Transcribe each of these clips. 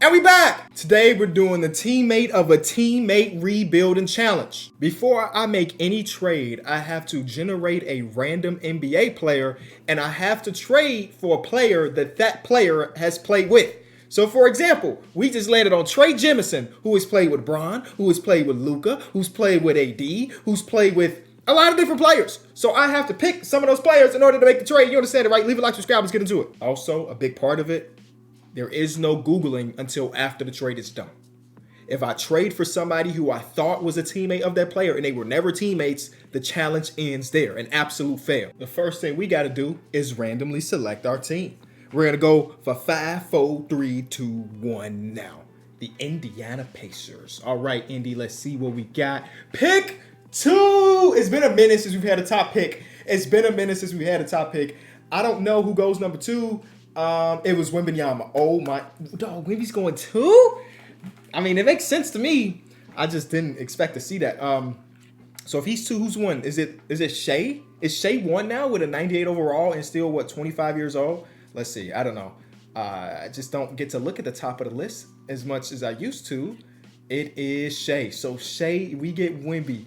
And we back! Today we're doing the teammate of a teammate rebuilding challenge. Before I make any trade, I have to generate a random NBA player and I have to trade for a player that player has played with. So for example, we just landed on Trey Jemison, who has played with Bron, who has played with Luka, who's played with AD, who's played with a lot of different players. So I have to pick some of those players in order to make the trade. You understand it, right? Leave a like, subscribe, let's get into it. Also, a big part of it, there is no Googling until after the trade is done. If I trade for somebody who I thought was a teammate of that player and they were never teammates, the challenge ends there, an absolute fail. The first thing we gotta do is randomly select our team. We're gonna go for 5, 4, 3, 2, 1 now. The Indiana Pacers. All right, Indy, let's see what we got. Pick 2. It's been a minute since we've had a top pick. I don't know who goes number 2. It was Wembanyama. Oh my, dog, Wemby's going 2? I mean, it makes sense to me. I just didn't expect to see that. So if he's 2, who's 1? Is it Shea? Is Shea 1 now with a 98 overall and still, what, 25 years old? Let's see, I don't know. I just don't get to look at the top of the list as much as I used to. It is Shea. So Shea, we get Wemby.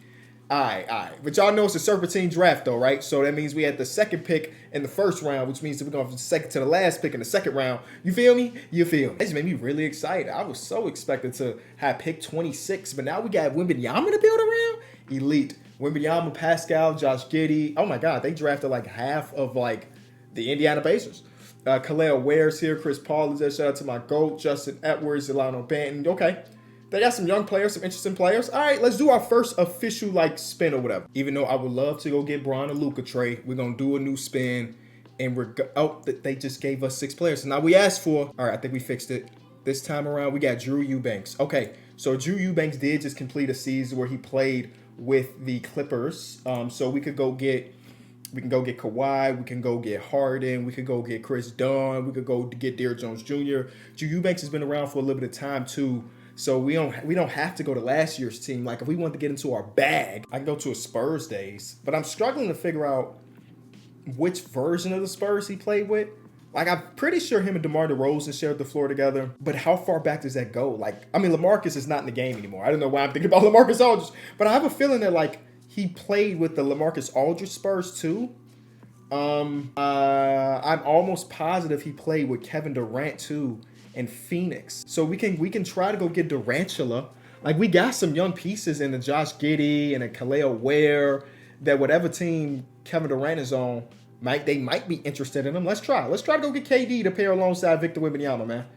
All right. But y'all know it's a serpentine draft though, right? So that means we had the second pick in the first round, which means that we're going from the second to the last pick in the second round. You feel me? You feel me? That just made me really excited. I was so expected to have pick 26, but now we got Wembanyama to build around? Elite. Wembanyama, Pascal, Josh Giddey. Oh my God, they drafted like half of like the Indiana Pacers. Khalil Ware's here. Chris Paul is there. Shout out to my GOAT, Justin Edwards, Delano Banton. Okay. They got some young players, some interesting players. All right, let's do our first official like spin or whatever. Even though I would love to go get Bron and Luka trade, we're gonna do a new spin, and they just gave us 6 players. So now we asked for. All right, I think we fixed it this time around. We got Drew Eubanks. Okay, so Drew Eubanks did just complete a season where he played with the Clippers. So we can go get Kawhi, we can go get Harden, we could go get Chris Dunn, we could go get Derrick Jones Jr. Drew Eubanks has been around for a little bit of time too. So we don't have to go to last year's team. Like if we want to get into our bag, I can go to a Spurs days. But I'm struggling to figure out which version of the Spurs he played with. Like I'm pretty sure him and DeMar DeRozan shared the floor together. But how far back does that go? Like, I mean, LaMarcus is not in the game anymore. I don't know why I'm thinking about LaMarcus Aldridge. But I have a feeling that like he played with the LaMarcus Aldridge Spurs too. I'm almost positive he played with Kevin Durant too. And Phoenix. So we can try to go get Durantula. Like we got some young pieces in the Josh Giddey and a Khalil Ware that whatever team Kevin Durant is on, they might be interested in him. Let's try to go get KD to pair alongside Victor Wembanyama, man.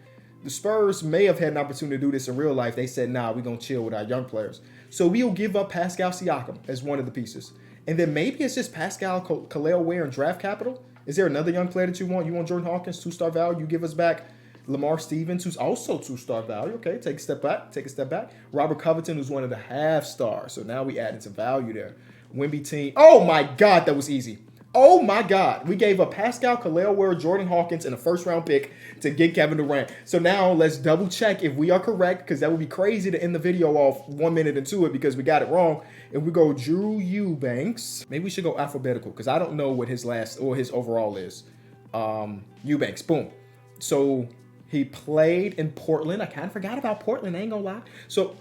The Spurs may have had an opportunity to do this in real life. They said, nah, we're going to chill with our young players. So we'll give up Pascal Siakam as one of the pieces. And then maybe it's just Pascal, Khalil Ware, and draft capital. Is there another young player that you want? You want Jordan Hawkins, 2-star value? You give us back Lamar Stevens, who's also 2-star value. Okay, take a step back. Robert Covington, who's one of the half stars. So now we added some value there. Wemby team. Oh my God, that was easy. Oh my God. We gave up Pascal, Khalil Ware, Jordan Hawkins, and a first-round pick to get Kevin Durant. So now let's double check if we are correct, because that would be crazy to end the video off 1 minute into it because we got it wrong. If we go Drew Eubanks, maybe we should go alphabetical because I don't know what his last or his overall is. Eubanks, boom. So he played in Portland. I kind of forgot about Portland. I ain't gonna lie. So,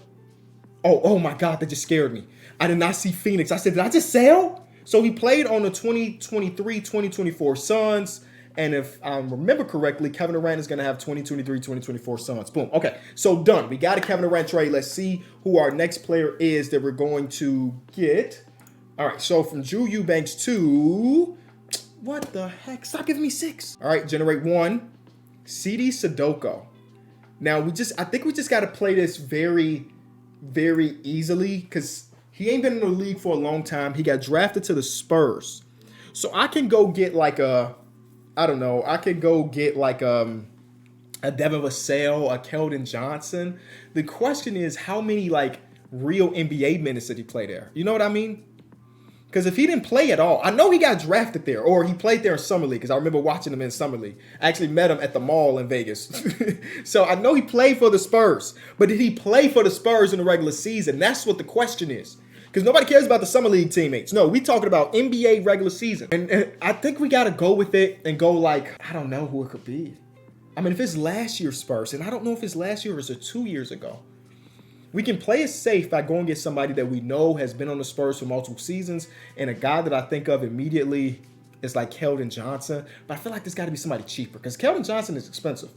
oh my God, that just scared me. I did not see Phoenix. I said, did I just sell? So he played on the 2023-2024 Suns. And if I remember correctly, Kevin Durant is going to have 2023-2024 Suns. Boom. Okay, so done. We got a Kevin Durant trade. Let's see who our next player is that we're going to get. All right, so from Drew Eubanks to... What the heck? Stop giving me 6. All right, generate 1. CD Sudoku. Now I think we just got to play this very, very easily because he ain't been in the league for a long time. He got drafted to the Spurs. So I can go get like a Devin Vassell, a Keldon Johnson. The question is how many like real NBA minutes did he play there? You know what I mean? Because if he didn't play at all, I know he got drafted there, or he played there in Summer League, because I remember watching him in Summer League. I actually met him at the mall in Vegas. So I know he played for the Spurs, but did he play for the Spurs in the regular season? That's what the question is. Because nobody cares about the Summer League teammates. No, we talking about NBA regular season. And I think we got to go with it and go like, I don't know who it could be. I mean, if it's last year's Spurs, and I don't know if it's last year or it's 2 years ago, we can play it safe by going get somebody that we know has been on the Spurs for multiple seasons, and a guy that I think of immediately is like Keldon Johnson. But I feel like there's got to be somebody cheaper because Keldon Johnson is expensive.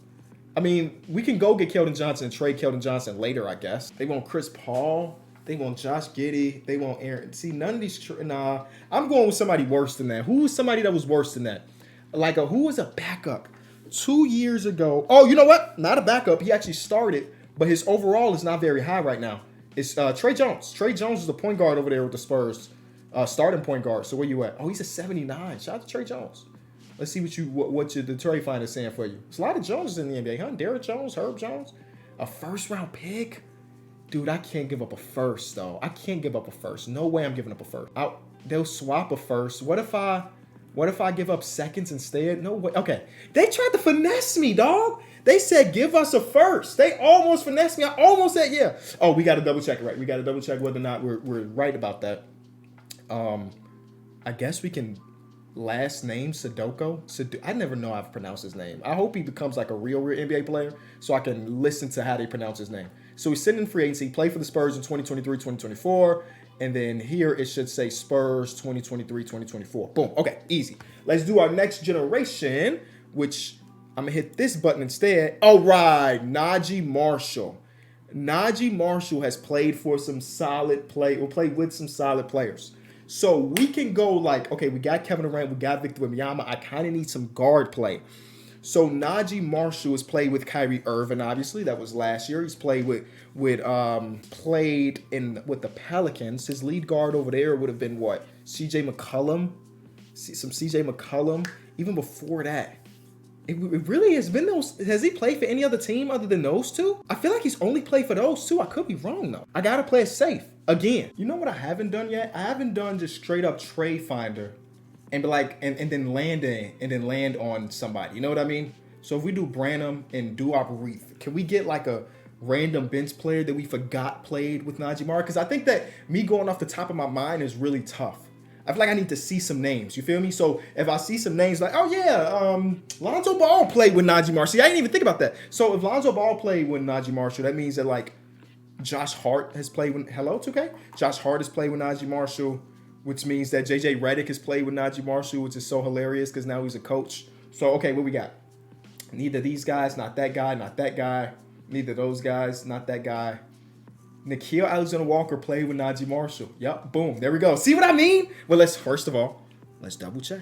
I mean, we can go get Keldon Johnson and trade Keldon Johnson later, I guess. They want Chris Paul. They want Josh Giddey. They want Aaron. See, none of these. Nah, I'm going with somebody worse than that. Who was somebody that was worse than that? Like, who was a backup 2 years ago? Oh, you know what? Not a backup. He actually started, but his overall is not very high right now. It's Trey Jones. Trey Jones is the point guard over there with the Spurs, starting point guard. So where you at? Oh, he's a 79. Shout out to Trey Jones. Let's see what the trade finder is saying for you. There's a lot of Joneses in the NBA, huh? Derrick Jones, Herb Jones, a first-round pick. Dude, I can't give up a first, though. I can't give up a first. No way I'm giving up a first. They'll swap a first. What if I give up seconds instead? No way. Okay. They tried to finesse me, dog. They said, give us a first. They almost finessed me. I almost said, yeah. Oh, we got to double check it, right? We got to double check whether or not we're right about that. I guess we can last name Sudoku. I never know how to pronounce his name. I hope he becomes like a real NBA player so I can listen to how they pronounce his name. So he's sitting in free agency. He played for the Spurs in 2023, 2024. And then here it should say Spurs 2023, 2024. Boom. Okay, easy. Let's do our next generation, which I'm going to hit this button instead. All right, Najee Marshall. Najee Marshall has played for some solid play, or played with some solid players. So we can go like, okay, we got Kevin Durant, we got Victor Wembanyama. I kind of need some guard play. So Najee Marshall has played with Kyrie Irving, obviously. That was last year. He's played with the Pelicans. His lead guard over there would have been what? CJ McCollum. Some CJ McCollum. Even before that. It really has been those. Has he played for any other team other than those two? I feel like he's only played for those two. I could be wrong though. I gotta play it safe. Again, you know what I haven't done yet? I haven't done just straight up trade finder and be like, and then land on somebody. You know what I mean? So if we do Branham and Duop Reith, can we get like a random bench player that we forgot played with Najee Marshall? Because I think that me going off the top of my mind is really tough. I feel like I need to see some names. You feel me? So if I see some names like, oh yeah, Lonzo Ball played with Najee Marshall. See, I didn't even think about that. So if Lonzo Ball played with Najee Marshall, that means that like Josh Hart has played with, hello, 2K? Josh Hart has played with Najee Marshall, which means that JJ Redick has played with Najee Marshall, which is so hilarious because now he's a coach. So, okay, what we got? Neither these guys, not that guy, not that guy. Neither those guys, not that guy. Nickeil Alexander-Walker played with Najee Marshall. Yep, boom, there we go. See what I mean? Well, first of all, let's double check.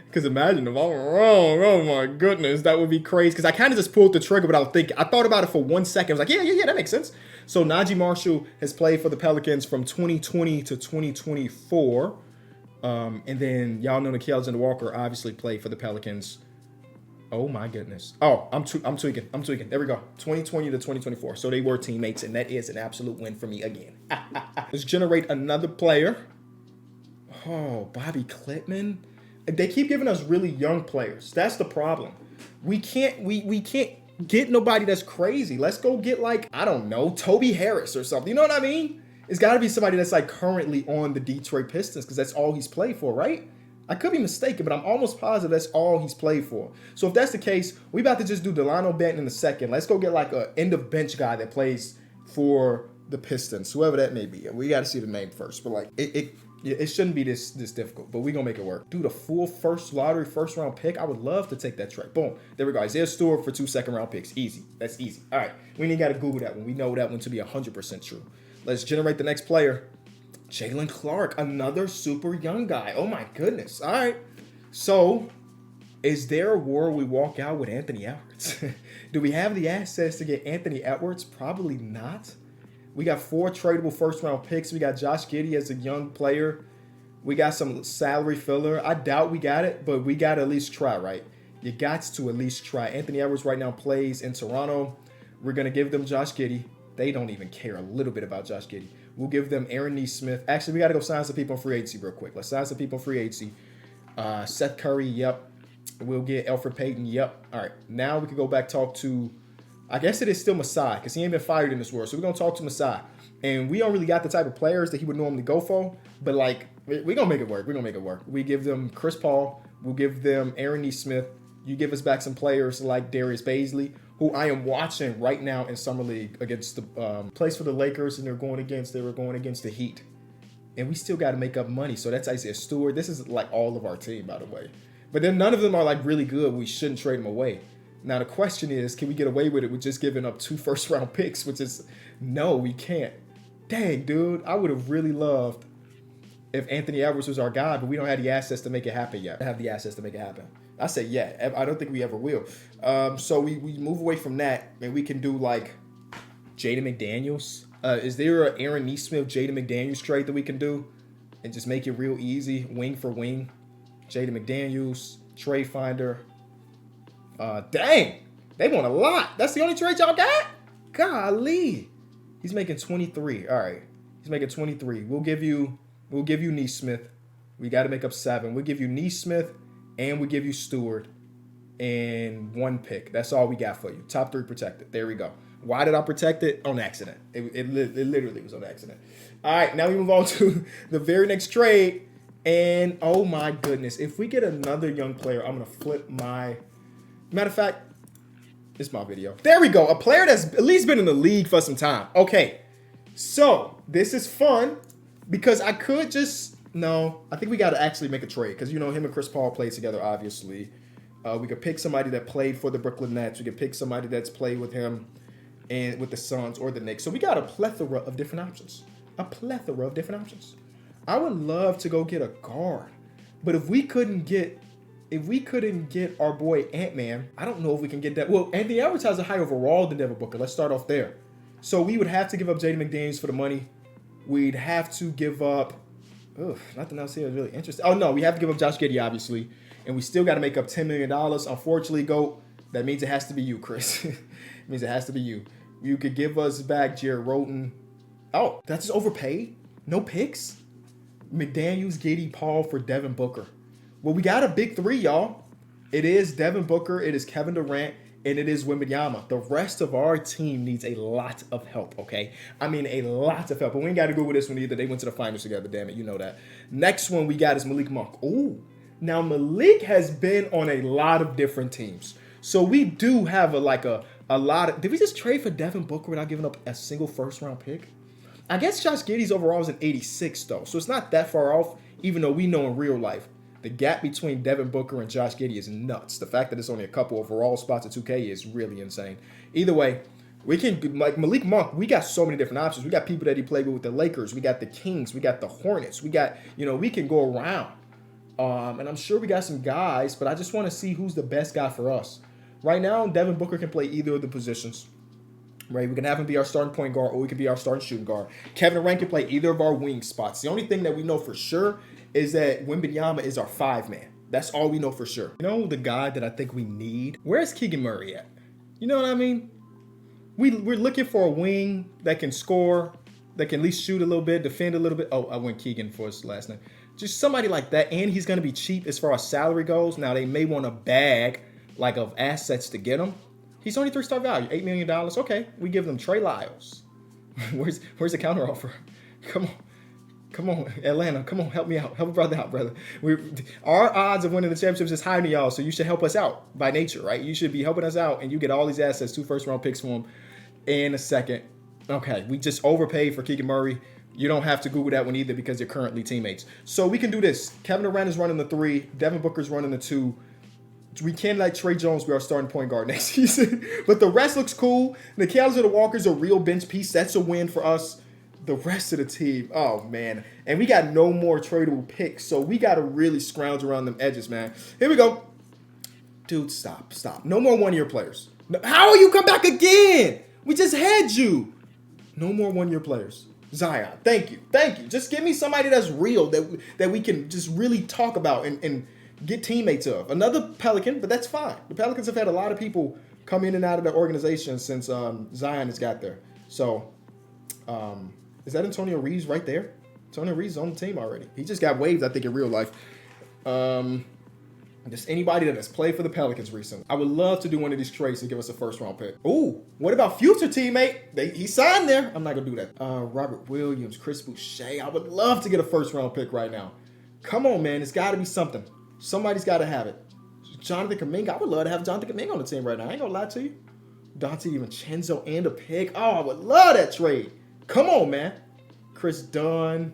Because imagine if I'm wrong. Oh my goodness, that would be crazy. Because I kind of just pulled the trigger without thinking. I thought about it for 1 second. I was like, yeah, that makes sense. So Najee Marshall has played for the Pelicans from 2020 to 2024. And then y'all know Nickeil Alexander-Walker obviously played for the Pelicans. Oh my goodness. Oh, I'm tweaking. There we go. 2020 to 2024. So they were teammates, and that is an absolute win for me again. Let's generate another player. Oh, Bobby Klitman. They keep giving us really young players. That's the problem. We can't get nobody that's crazy. Let's go get like, I don't know, Toby Harris or something. You know what I mean? It's got to be somebody that's like currently on the Detroit Pistons because that's all he's played for, right? I could be mistaken, but I'm almost positive that's all he's played for. So if that's the case, we about to just do Delano Banton in a second. Let's go get like a end of bench guy that plays for the Pistons, whoever that may be. We got to see the name first, but like it shouldn't be this difficult, but we're going to make it work. Dude, a full first round pick. I would love to take that trade. Boom. There we go. Isaiah Stewart for 2 second-round picks. Easy. That's easy. All right. We ain't got to Google that one. We know that one to be 100% true. Let's generate the next player. Jalen Clark, another super young guy. Oh, my goodness. All right. So, is there a war we walk out with Anthony Edwards? Do we have the assets to get Anthony Edwards? Probably not. We got 4 tradable first-round picks. We got Josh Giddey as a young player. We got some salary filler. I doubt we got it, but we got to at least try, right? You got to at least try. Anthony Edwards right now plays in Toronto. We're going to give them Josh Giddey. They don't even care a little bit about Josh Giddey. We'll give them Aaron Nesmith. Actually, we got to go sign some people in free agency real quick. Let's sign some people in free agency. Seth Curry, yep. We'll get Elfrid Payton, yep. All right, now we can go back talk to, I guess it is still Masai because he ain't been fired in this world. So we're going to talk to Masai. And we don't really got the type of players that he would normally go for. But, like, we're going to make it work. We give them Chris Paul. We'll give them Aaron Nesmith, You give us back some players like Darius Baisley, who I am watching right now in Summer League against the plays for the Lakers, and they were going against the Heat. And we still got to make up money. So that's Isaiah Stewart. This is like all of our team, by the way. But then none of them are like really good. We shouldn't trade them away. Now the question is, can we get away with it with just giving up 2 first-round picks? Which is, no, we can't. Dang, dude, I would have really loved if Anthony Edwards was our guy, but we don't have the assets to make it happen yet. I say yeah. I don't think we ever will. So we move away from that, and we can do like Jaden McDaniels. Is there an Aaron Neesmith, Jaden McDaniels trade that we can do and just make it real easy, wing for wing? Jaden McDaniels, trade finder. Dang, they want a lot. That's the only trade y'all got? Golly. He's making 23. All right. He's making 23. We'll give you Neesmith. We got to make up 7. We'll give you Neesmith and we give you Stewart and 1 pick. That's all we got for you. Top 3 protected. There we go. Why did I protect it? On accident. It literally was on accident. All right, now we move on to the very next trade. And oh my goodness, if we get another young player, I'm going to flip my... Matter of fact, it's my video. There we go. A player that's at least been in the league for some time. Okay, so this is fun because I could just... No, I think we got to actually make a trade because, you know, him and Chris Paul played together, obviously. We could pick somebody that played for the Brooklyn Nets. We could pick somebody that's played with him and with the Suns or the Knicks. So we got a plethora of different options. I would love to go get a guard. But if we couldn't get our boy Ant-Man, I don't know if we can get that. Well, Anthony Edwards has a higher overall than Devin Booker. Let's start off there. So we would have to give up Jaden McDaniels for the money. We'd have to give up... nothing else here is really interesting. Oh, no, we have to give up Josh Giddey, obviously. And we still got to make up $10 million. Unfortunately, GOAT, that means it has to be you, Chris. It means it has to be you. You could give us back Jared Roten. Oh, that's just overpaid? No picks? McDaniels, Giddey, Paul for Devin Booker. Well, we got a big 3, y'all. It is Devin Booker, it is Kevin Durant, and it is Wembanyama. The rest of our team needs a lot of help, okay? I mean, a lot of help. But we ain't got to go with this one either. They went to the finals together, damn it. You know that. Next one we got is Malik Monk. Ooh. Now, Malik has been on a lot of different teams. So we do have a lot of... Did we just trade for Devin Booker without giving up a single first-round pick? I guess Josh Giddey's overall is an 86, though. So it's not that far off, even though we know in real life the gap between Devin Booker and Josh Giddey is nuts. The fact that it's only a couple overall spots at 2K is really insane. Either way, we can, like Malik Monk, we got so many different options. We got people that he played with the Lakers. We got the Kings. We got the Hornets. We got, we can go around. And I'm sure we got some guys, but I just want to see who's the best guy for us. Right now, Devin Booker can play either of the positions. Right? We can have him be our starting point guard, or he could be our starting shooting guard. Kevin Durant can play either of our wing spots. The only thing that we know for sure is that Wembanyama is our 5-man. That's all we know for sure. You know the guy that I think we need? Where's Keegan Murray at? You know what I mean? We're looking for a wing that can score, that can at least shoot a little bit, defend a little bit. Oh, I went Keegan for his last name. Just somebody like that, and he's going to be cheap as far as salary goes. Now, they may want a bag of assets to get him. He's only 3-star value, $8 million. Okay, we give them Trey Lyles. Where's the counteroffer? Come on, Atlanta. Come on, help me out. Help a brother out, brother. Our odds of winning the championships is higher than y'all, so you should help us out by nature, right? You should be helping us out, and you get all these assets, 2 first-round picks for him in a second. Okay, we just overpaid for Keegan Murray. You don't have to Google that one either because they're currently teammates. So we can do this. Kevin Durant is running the 3. Devin Booker's running the 2. We can't let Trey Jones be our starting point guard next season. But the rest looks cool. The Alexander Walker's a real bench piece. That's a win for us. The rest of the team, oh, man. And we got no more tradable picks. So we got to really scrounge around them edges, man. Here we go. Dude, stop. No more one-year players. How will you come back again? We just had you. No more one-year players. Zion, thank you. Just give me somebody that's real that we can just really talk about and get teammates of. Another Pelican, but that's fine. The Pelicans have had a lot of people come in and out of the organization since Zion has got there. So, is that Antonio Reeves right there? Antonio Reeves is on the team already. He just got waived, I think, in real life. Just anybody that has played for the Pelicans recently. I would love to do one of these trades to give us a first-round pick. Ooh, what about future teammate? He signed there. I'm not going to do that. Robert Williams, Chris Boucher. I would love to get a first-round pick right now. Come on, man. It's got to be something. Somebody's got to have it. Jonathan Kuminga. I would love to have Jonathan Kuminga on the team right now. I ain't gonna lie to you. Dante DiVincenzo and a pick. Oh, I would love that trade. Come on, man. Chris Dunn,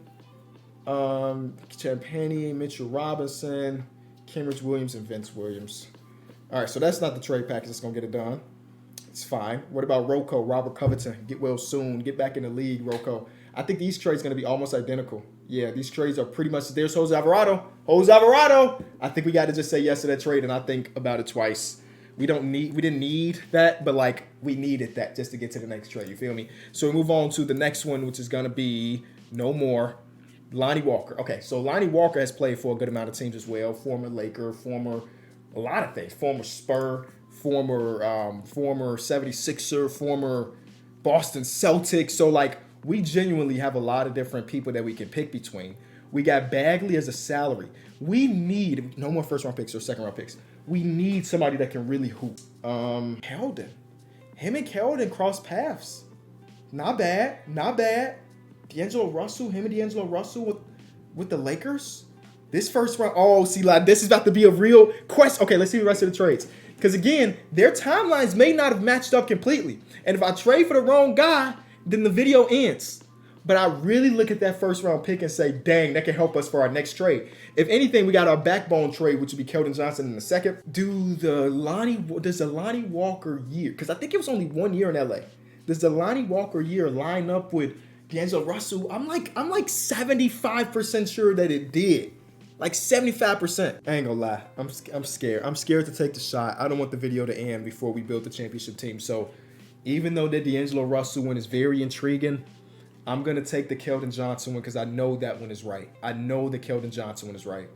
Champagnie, Mitchell Robinson, Cambridge Williams, and Vince Williams. All right, so that's not the trade package that's going to get it done. It's fine. What about Rocco, Robert Covington? Get well soon. Get back in the league, Rocco. I think these trades are going to be almost identical. Yeah, these trades are pretty much. There's Jose Alvarado. Jose Alvarado. I think we got to just say yes to that trade, and I think about it twice. We didn't need that, but like we needed that just to get to the next trade. You feel me? So we move on to the next one, which is going to be no more Lonnie Walker. Okay, so Lonnie Walker has played for a good amount of teams as well. Former Laker, a lot of things. Former Spur, former 76er, former Boston Celtics. So like we genuinely have a lot of different people that we can pick between. We got Bagley as a salary. We need no more first round picks or second round picks. We need somebody that can really hoop. Keldon. Him and Keldon cross paths. Not bad. D'Angelo Russell, him and D'Angelo Russell with the Lakers. This first round, like this is about to be a real question. Okay, let's see the rest of the trades. Because again, their timelines may not have matched up completely. And if I trade for the wrong guy, then the video ends. But I really look at that first round pick and say, dang, that can help us for our next trade. If anything, we got our backbone trade, which would be Keldon Johnson in the second. Does the Lonnie Walker year, because I think it was only 1 year in LA. Does the Lonnie Walker year line up with D'Angelo Russell? I'm like 75% sure that it did. Like 75%. I ain't gonna lie. I'm scared. I'm scared to take the shot. I don't want the video to end before we build the championship team. So even though the D'Angelo Russell one is very intriguing, I'm going to take the Keldon Johnson one because I know that one is right. I know the Keldon Johnson one is right.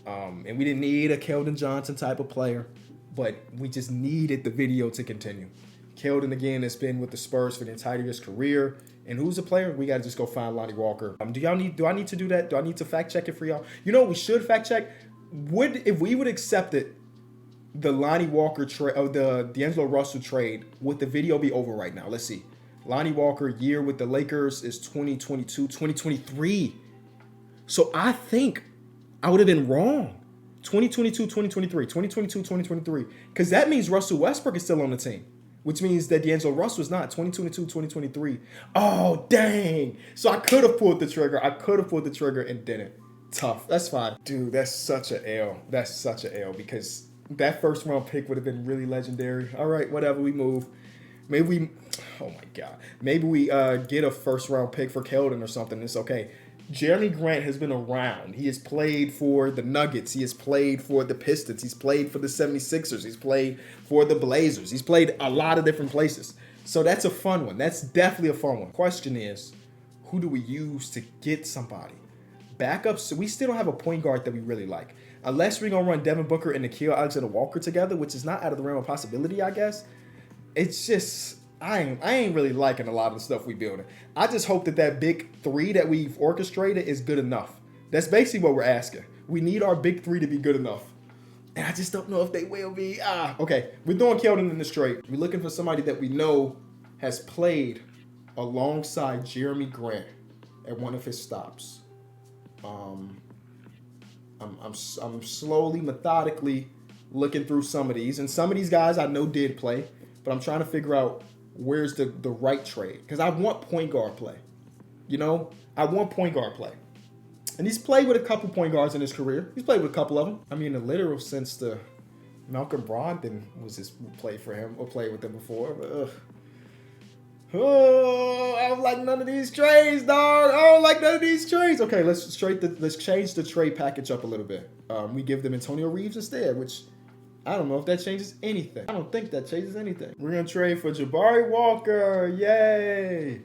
And we didn't need a Keldon Johnson type of player, but we just needed the video to continue. Keldon, again, has been with the Spurs for the entirety of his career. And who's the player? We got to just go find Lonnie Walker. Do I need to do that? Do I need to fact check it for y'all? You know what we should fact check? If we would accept it, the Lonnie Walker trade, or the D'Angelo Russell trade, would the video be over right now? Let's see. Lonnie Walker year with the Lakers is 2022, 2023. So I think I would have been wrong. 2022, 2023, 2022, 2023. Because that means Russell Westbrook is still on the team, which means that D'Angelo Russell is not. 2022, 2023. Oh, dang. So I could have pulled the trigger and didn't. Tough. That's fine. Dude, that's such an L. Because that first round pick would have been really legendary. All right, whatever, we move. Maybe we get a first round pick for Keldon or something. It's okay. Jeremy Grant has been around. He has played for the Nuggets. He has played for the Pistons. He's played for the 76ers. He's played for the Blazers. He's played a lot of different places. So that's a fun one. That's definitely a fun one. Question is, who do we use to get somebody? Backups, so we still don't have a point guard that we really like. Unless we're going to run Devin Booker and Nickeil Alexander-Walker together, which is not out of the realm of possibility, I guess. It's just, I ain't really liking a lot of the stuff we building. I just hope that big three that we've orchestrated is good enough. That's basically what we're asking. We need our big three to be good enough. And I just don't know if they will be. Okay, we're throwing Keldon in the straight. We're looking for somebody that we know has played alongside Jeremy Grant at one of his stops. I'm slowly, methodically looking through some of these. And some of these guys I know did play. But I'm trying to figure out where's the right trade. Because I want point guard play. You know? I want point guard play. And he's played with a couple point guards in his career. He's played with a couple of them. I mean, in the literal sense, the Malcolm Brogdon was his play for him or played with him before. But, I don't like none of these trades, dog. I don't like none of these trades. Okay, let's change the trade package up a little bit. We give them Antonio Reeves instead, which I don't know if that changes anything. I don't think that changes anything. We're going to trade for Jabari Walker. Yay.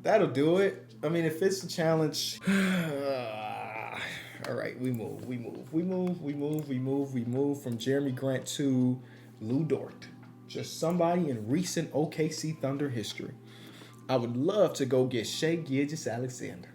That'll do it. I mean, it fits the challenge. All right, we move from Jeremy Grant to Lou Dort. Just somebody in recent OKC Thunder history. I would love to go get Shai Gilgeous-Alexander.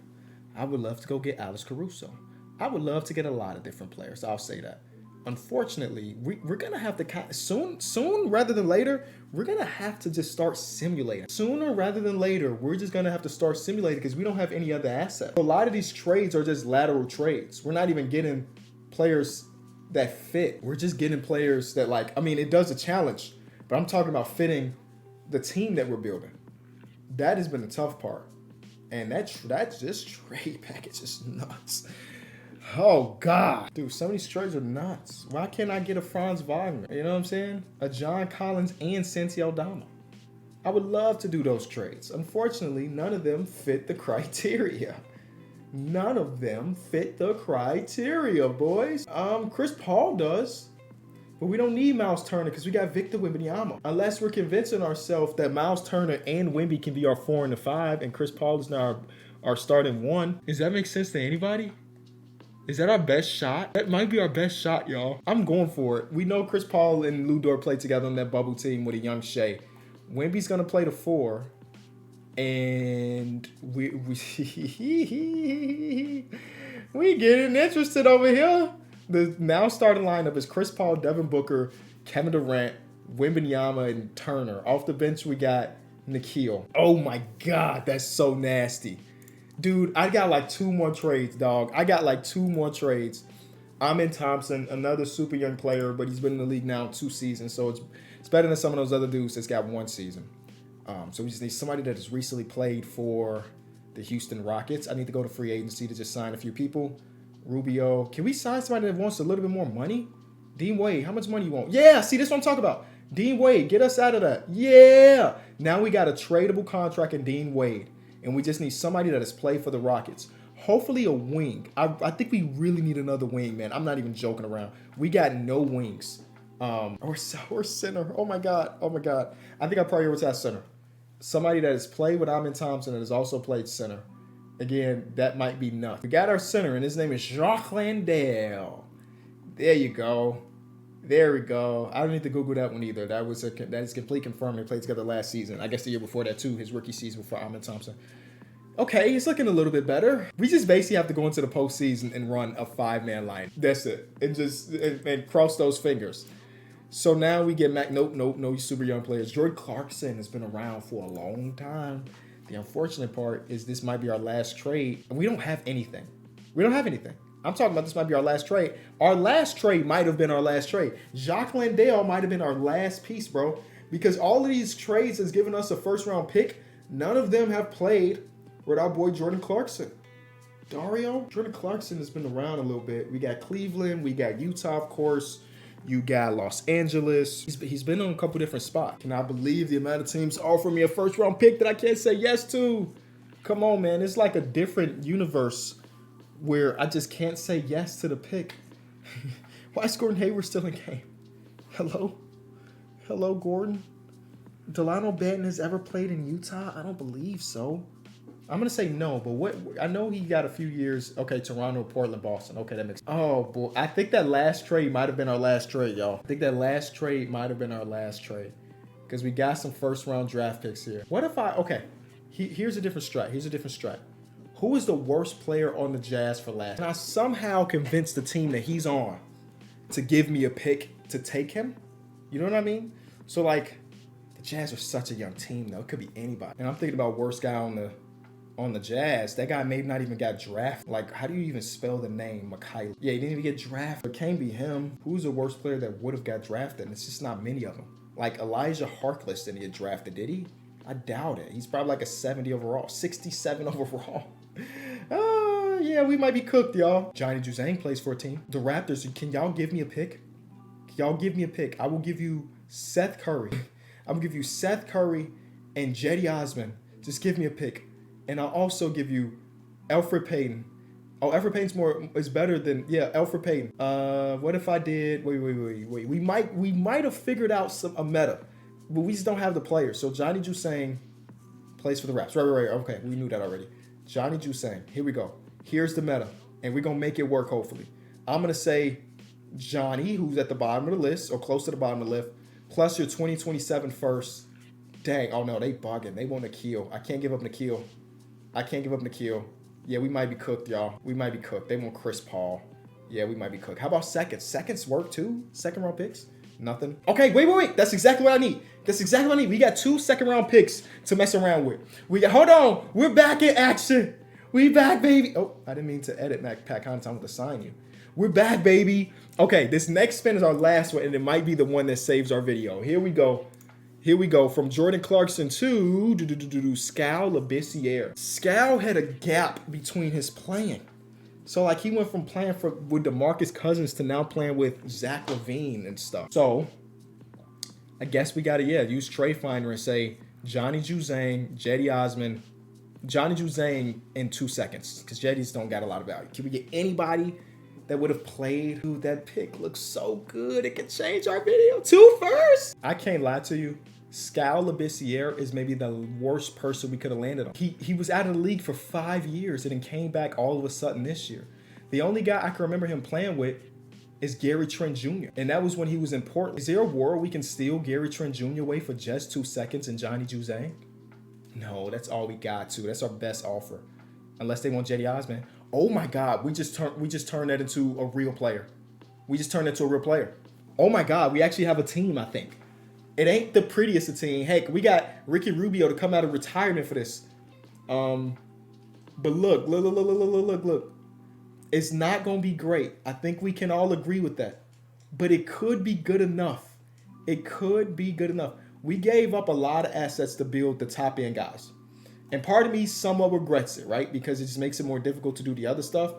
I would love to go get Alex Caruso. I would love to get a lot of different players. I'll say that. Unfortunately, we're going to have to soon rather than later, we're going to have to just start simulating. Sooner rather than later, we're just going to have to start simulating because we don't have any other assets. A lot of these trades are just lateral trades. We're not even getting players that fit. We're just getting players that like, I mean, it does a challenge, but I'm talking about fitting the team that we're building. That has been the tough part. And that's this trade package is nuts. Oh God. Dude, some of these trades are nuts. Why can't I get a Franz Wagner? You know what I'm saying? A John Collins and Santi Aldama. I would love to do those trades. Unfortunately, none of them fit the criteria. None of them fit the criteria, boys. Chris Paul does, but we don't need Miles Turner because we got Victor Wembanyama. Unless we're convincing ourselves that Miles Turner and Wemby can be our 4 and the 5, and Chris Paul is now our starting 1. Does that make sense to anybody? Is that our best shot? That might be our best shot, y'all. I'm going for it. We know Chris Paul and Lou Dort played together on that bubble team with a young Shea. Wemby's gonna play the 4. And we getting interested over here. The now starting lineup is Chris Paul, Devin Booker, Kevin Durant, Wembanyama, and Turner. Off the bench, we got Nikhil. Oh my God, that's so nasty. Dude, I got like 2 more trades, dog. I got like 2 more trades. Amin Thompson, another super young player, but he's been in the league now 2 seasons, so it's better than some of those other dudes that's got 1 season. So we just need somebody that has recently played for the Houston Rockets. I need to go to free agency to just sign a few people. Rubio. Can we sign somebody that wants a little bit more money? Dean Wade, how much money you want? Yeah, see, this is what I'm talking about. Dean Wade, get us out of that. Yeah. Now we got a tradable contract in Dean Wade, and we just need somebody that has played for the Rockets. Hopefully a wing. I think we really need another wing, man. I'm not even joking around. We got no wings. Or center. Oh my God. I think I prioritize center. Somebody that has played with Amin Thompson and has also played center. Again, that might be nuts. We got our center, and his name is Jacques Landale. There you go. There we go. I don't need to Google that one either. That is complete confirmed. They played together last season. I guess the year before that too, his rookie season before Amin Thompson. Okay, he's looking a little bit better. We just basically have to go into the postseason and run a 5-man line. That's it. And cross those fingers. So now we get no super young players. Jordan Clarkson has been around for a long time. The unfortunate part is this might be our last trade. And we don't have anything. I'm talking about this might be our last trade. Our last trade might have been our last trade. Jacques Landale might have been our last piece, bro. Because all of these trades has given us a first-round pick. None of them have played with our boy Jordan Clarkson. Jordan Clarkson has been around a little bit. We got Cleveland. We got Utah, of course. You got Los Angeles. He's been on a couple different spots. Can I believe the amount of teams offer me a first-round pick that I can't say yes to? Come on, man. It's like a different universe where I just can't say yes to the pick. Why is Gordon Hayward still in game? Hello, Gordon? Delano Banton has ever played in Utah? I don't believe so. I'm going to say no, but what I know he got a few years. Okay, Toronto, Portland, Boston. Okay, that makes sense. Oh, boy. I think that last trade might have been our last trade, y'all. Because we got some first-round draft picks here. What if here's a different strat. Who is the worst player on the Jazz for last? Can I somehow convince the team that he's on to give me a pick to take him? You know what I mean? So, like, the Jazz are such a young team, though. It could be anybody. And I'm thinking about worst guy on the Jazz. That guy may not even got drafted. Like, how do you even spell the name? Mikhail. Yeah, he didn't even get drafted. It can't be him. Who's the worst player that would have got drafted? And it's just not many of them. Like, Elijah Harkless didn't get drafted, did he? I doubt it. He's probably like a 70 overall. 67 overall. Yeah, we might be cooked, y'all. Johnny Juzang plays for a team. The Raptors, can y'all give me a pick? I will give you Seth Curry. I'm going to give you Seth Curry and Jetty Osman. Just give me a pick. And I'll also give you Elfrid Payton. Oh, Elfrid Payton's is better than Elfrid Payton. What if I did? Wait. We might have figured out a meta, but we just don't have the players. So Johnny Juzang plays for the Raps. Right. Okay, we knew that already. Johnny Juzang. Here we go. Here's the meta, and we're gonna make it work. Hopefully, I'm gonna say Johnny, who's at the bottom of the list or close to the bottom of the list, plus your 2027 first. Dang. Oh no, they bugging. They want Nikhil. I can't give up Nikhil. Yeah, we might be cooked, y'all. We might be cooked. They want Chris Paul. Yeah, we might be cooked. How about seconds? Seconds work too? Second round picks? Nothing. Okay, wait. That's exactly what I need. We got 2 second-round picks to mess around with. Hold on. We're back in action. We back, baby. Oh, I didn't mean to edit Pat Connaughton with to sign you. We're back, baby. Okay, this next spin is our last one, and it might be the one that saves our video. Here we go. Here we go. From Jordan Clarkson to Scal Labissiere. Scal had a gap between his playing. So, like, he went from playing with DeMarcus Cousins to now playing with Zach LaVine and stuff. So, I guess we got to, use Trade Finder and say Johnny Juzang, Jetty Osman, Johnny Juzang in 2 seconds, because Jetties don't got a lot of value. Can we get anybody that would have played? Dude, that pick looks so good. It could change our video. 2 first. I can't lie to you. Scal Labissiere is maybe the worst person we could have landed on. He was out of the league for 5 years and then came back all of a sudden this year. The only guy I can remember him playing with is Gary Trent Jr. And that was when he was in Portland. Is there a world we can steal Gary Trent Jr. away for just 2 seconds and Johnny Juzang? No, that's all we got to. That's our best offer. Unless they want Jetty Osman. Oh my God, we just turned that into a real player. We just turned it into a real player. Oh my God, we actually have a team, I think. It ain't the prettiest of team. Heck, we got Ricky Rubio to come out of retirement for this. But look. It's not going to be great. I think we can all agree with that. But it could be good enough. It could be good enough. We gave up a lot of assets to build the top end guys. And part of me somewhat regrets it, right? Because it just makes it more difficult to do the other stuff.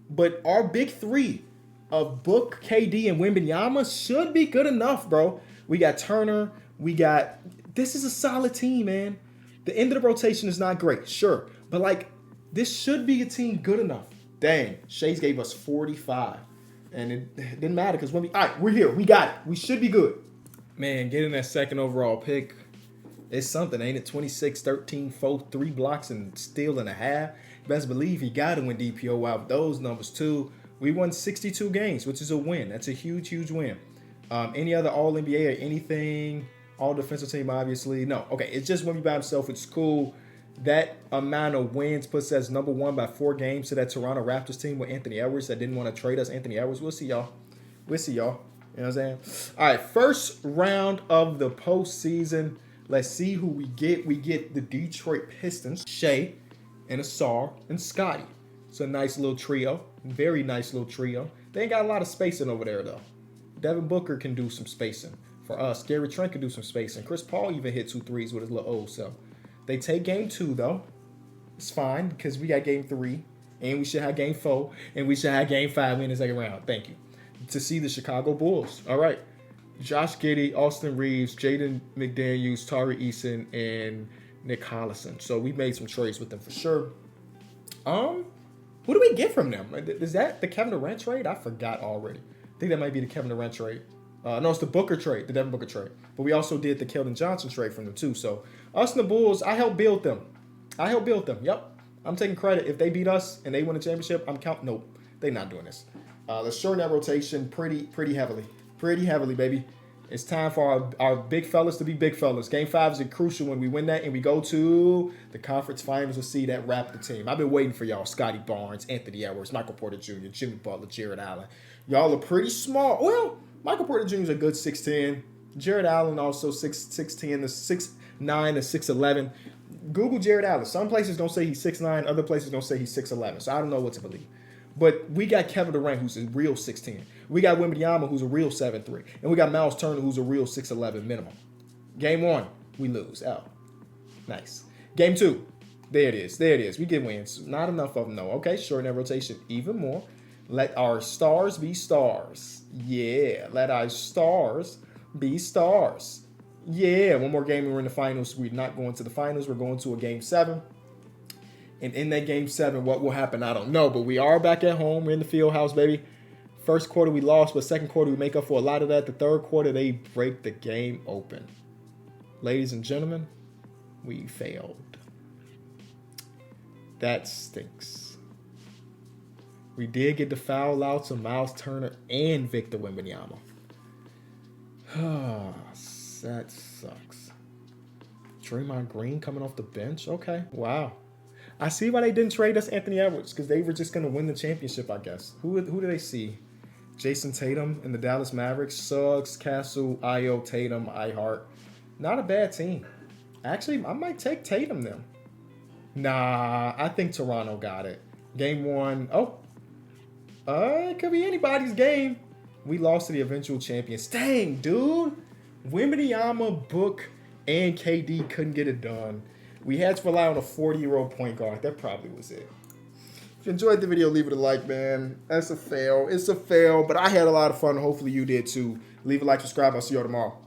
But our big three of Book, KD, and Wembanyama should be good enough, bro. We got Turner. This is a solid team, man. The end of the rotation is not great, sure. But, like, this should be a team good enough. Dang, Shays gave us 45. And it didn't matter because all right, we're here. We got it. We should be good. Man, getting that second overall pick is something, ain't it? 26, 13, 4, 3 blocks, and steal and a half. Best believe he got to win DPO out with those numbers, too. We won 62 games, which is a win. That's a huge, huge win. Any other All-NBA or anything? All-defensive team, obviously. No. Okay, it's just Wemby by himself. It's cool. That amount of wins puts us number 1 by 4 games to that Toronto Raptors team with Anthony Edwards that didn't want to trade us. Anthony Edwards, we'll see y'all. You know what I'm saying? All right, first round of the postseason. Let's see who we get. We get the Detroit Pistons, Shea, and Asar, and Scotty. It's a nice little trio. Very nice little trio. They ain't got a lot of spacing over there, though. Devin Booker can do some spacing for us. Gary Trent can do some spacing. Chris Paul even hit 2 threes with his little old self. They take game 2, though. It's fine because we got game 3. And we should have game 4. And we should have game 5 in the second round. Thank you. To see the Chicago Bulls. All right. Josh Giddey, Austin Reeves, Jaden McDaniels, Tari Eason, and Nick Collison. So we made some trades with them for sure. What do we get from them? Is that the Kevin Durant trade? I forgot already. I think that might be the Kevin Durant trade. No, it's the Booker trade, the Devin Booker trade. But we also did the Keldon Johnson trade from them too. So us and the Bulls, I helped build them. Yep. I'm taking credit. If they beat us and they win a championship, I'm counting. Nope, they're not doing this. Let's shorten that rotation pretty heavily. Pretty heavily, baby. It's time for our big fellas to be big fellas. Game 5 is crucial when we win that and we go to the conference finals to see that wrap the team. I've been waiting for y'all. Scotty Barnes, Anthony Edwards, Michael Porter Jr., Jimmy Butler, Jared Allen. Y'all are pretty small. Well, Michael Porter Jr. is a good 6'10". Jared Allen also 6'10", the 6'9", the 6'11". Google Jared Allen. Some places don't say he's 6'9", other places don't say he's 6'11". So I don't know what to believe. But we got Kevin Durant, who's a real 6'10". We got Wembanyama, who's a real 7'3". And we got Miles Turner, who's a real 6'11" minimum. Game 1, we lose. Oh, nice. Game 2, there it is. We get wins. Not enough of them, though. Okay, shorten that rotation even more. Let our stars be stars. Yeah, let our stars be stars. Yeah, one more game and we're in the finals. We're not going to the finals. We're going to a game 7. And in that game 7, what will happen, I don't know. But we are back at home. We're in the field house, baby. First quarter, we lost. But second quarter, we make up for a lot of that. The third quarter, they break the game open. Ladies and gentlemen, we failed. That stinks. We did get the foul outs of Miles Turner and Victor Wembanyama. That sucks. Draymond Green coming off the bench? Okay, wow. I see why they didn't trade us Anthony Edwards, because they were just going to win the championship, I guess. Who do they see? Jason Tatum and the Dallas Mavericks. Suggs, Castle, Ayo, Tatum, Ihart. Not a bad team. Actually, I might take Tatum then. Nah, I think Toronto got it. Game 1. Oh. It could be anybody's game. We lost to the eventual champions. Dang, dude. Wembanyama, Book, and KD couldn't get it done. We had to rely on a 40-year-old point guard. That probably was it. If you enjoyed the video, leave it a like, man. That's a fail. It's a fail, but I had a lot of fun. Hopefully you did too. Leave a like, subscribe. I'll see you all tomorrow.